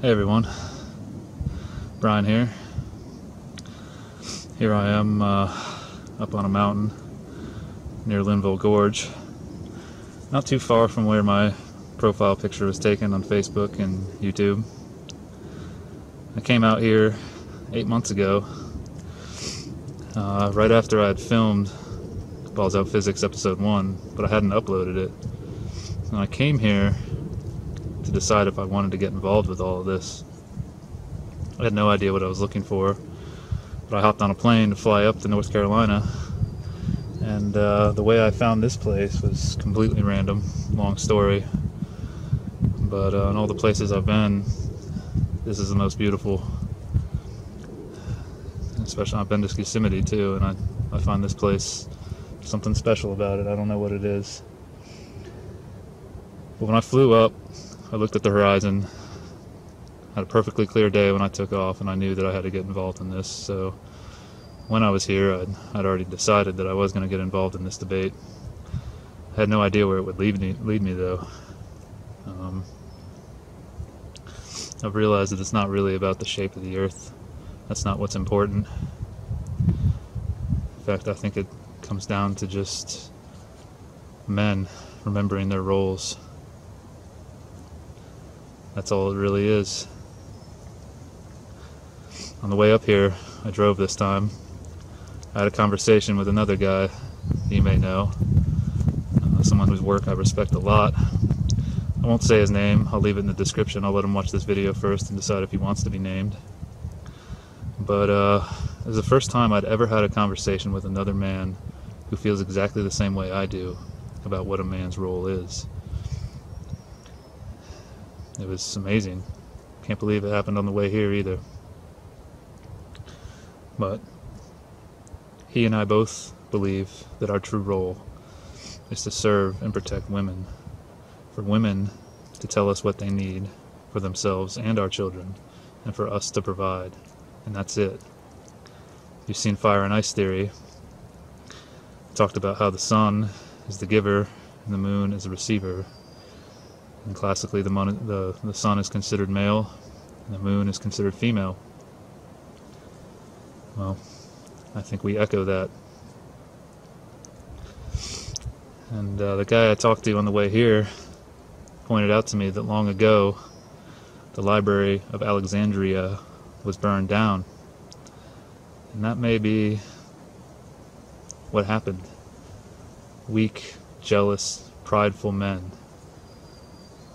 Hey everyone, Brian here. Here I am up on a mountain near Linville Gorge, not too far from where my profile picture was taken on Facebook and YouTube. I came out here 8 months ago, right after I had filmed Balls Out Physics Episode 1, but I hadn't uploaded it. And I came here to decide if I wanted to get involved with all of this. I had no idea what I was looking for, but I hopped on a plane to fly up to North Carolina, and the way I found this place was completely random, long story, but in all the places I've been, this is the most beautiful. Especially I've been to Yosemite too, and I find this place something special about it. I don't know what it is. But when I flew up, I looked at the horizon, had a perfectly clear day when I took off, and I knew that I had to get involved in this. So when I was here, I'd already decided that I was going to get involved in this debate. I had no idea where it would lead me though. I've realized that it's not really about the shape of the earth. That's not what's important. In fact, I think it comes down to just men remembering their roles. That's all it really is. On the way up here, I drove this time. I had a conversation with another guy you may know, someone whose work I respect a lot. I won't say his name, I'll leave it in the description. I'll let him watch this video first and decide if he wants to be named. But it was the first time I'd ever had a conversation with another man who feels exactly the same way I do about what a man's role is. It was amazing. Can't believe it happened on the way here either. But he and I both believe that our true role is to serve and protect women. For women to tell us what they need for themselves and our children, and for us to provide. And that's it. You've seen Fire and Ice Theory. It talked about how the sun is the giver and the moon is the receiver. And classically, the sun is considered male, and the moon is considered female. Well, I think we echo that. And the guy I talked to on the way here pointed out to me that long ago, the Library of Alexandria was burned down. And that may be what happened. Weak, jealous, prideful men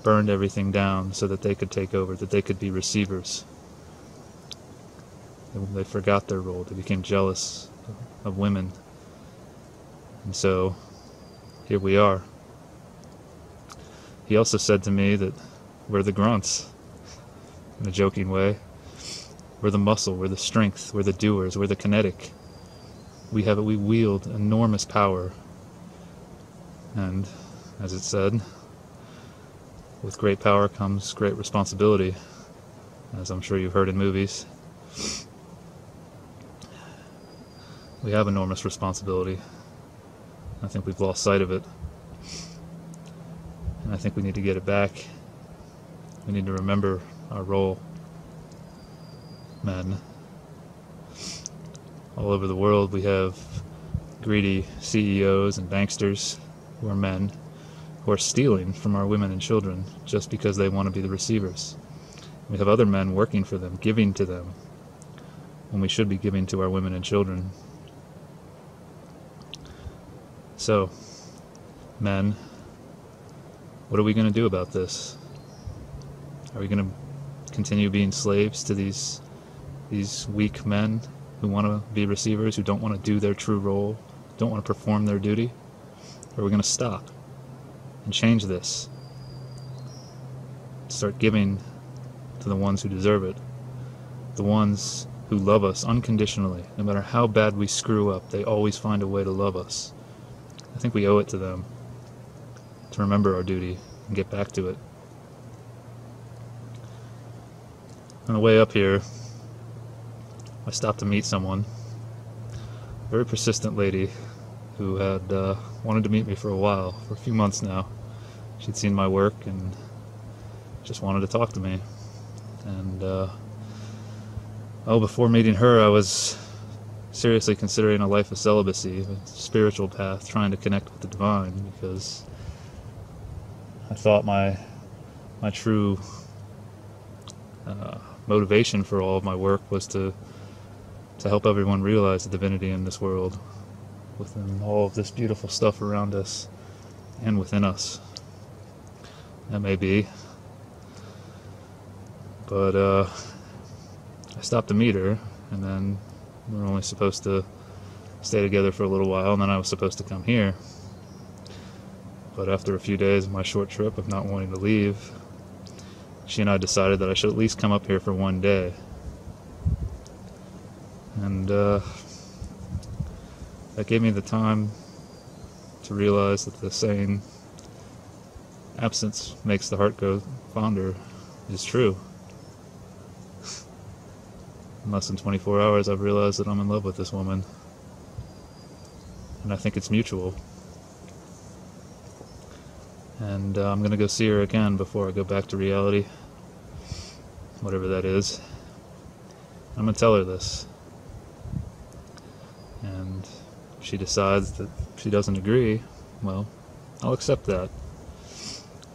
burned everything down so that they could take over, that they could be receivers. They forgot their role. They became jealous of women. And so, here we are. He also said to me that we're the grunts, in a joking way. We're the muscle, we're the strength, we're the doers, we're the kinetic. We wield enormous power. And, as it said, with great power comes great responsibility, as I'm sure you've heard in movies. We have enormous responsibility. I think we've lost sight of it. And I think we need to get it back. We need to remember our role. Men. All over the world we have greedy CEOs and banksters who are men, who are stealing from our women and children just because they want to be the receivers. We have other men working for them, giving to them, when we should be giving to our women and children. So, men, what are we going to do about this? Are we going to continue being slaves to these weak men who want to be receivers, who don't want to do their true role, don't want to perform their duty? Or are we going to stop and change this? Start giving to the ones who deserve it, the ones who love us unconditionally. No matter how bad we screw up, they always find a way to love us. I think we owe it to them to remember our duty and get back to it. On the way up here, I stopped to meet someone, a very persistent lady who had wanted to meet me for a few months now. She'd seen my work and just wanted to talk to me. And before meeting her, I was seriously considering a life of celibacy, a spiritual path, trying to connect with the divine, because I thought my true motivation for all of my work was to help everyone realize the divinity in this world, within all of this beautiful stuff around us and within us. That may be. But I stopped to meet her, and then we were only supposed to stay together for a little while, and then I was supposed to come here. But after a few days of my short trip of not wanting to leave, she and I decided that I should at least come up here for one day. And that gave me the time to realize that the saying, absence makes the heart go fonder, is true. In less than 24 hours, I've realized that I'm in love with this woman. And I think it's mutual. And I'm going to go see her again before I go back to reality. Whatever that is. I'm going to tell her this. And if she decides that she doesn't agree, well, I'll accept that.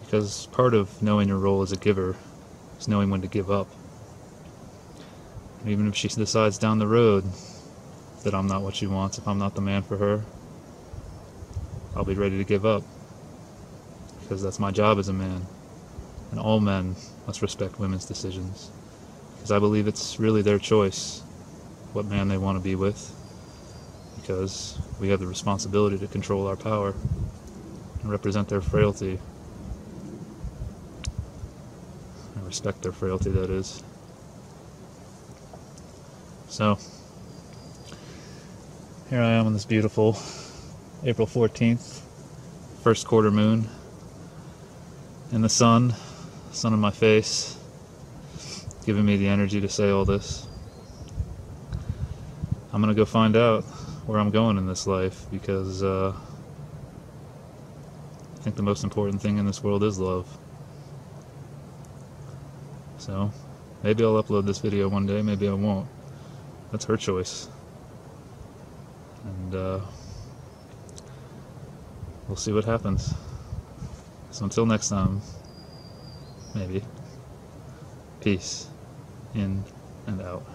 Because part of knowing your role as a giver is knowing when to give up. And even if she decides down the road that I'm not what she wants, if I'm not the man for her, I'll be ready to give up. Because that's my job as a man. And all men must respect women's decisions. Because I believe it's really their choice what man they want to be with. Because we have the responsibility to control our power and represent their frailty. And respect their frailty, that is. So, here I am on this beautiful April 14th, first quarter moon, in the sun in my face, giving me the energy to say all this. I'm gonna go find out where I'm going in this life, because I think the most important thing in this world is love. So, maybe I'll upload this video one day, maybe I won't. That's her choice. And we'll see what happens. So until next time, maybe, peace, in and out.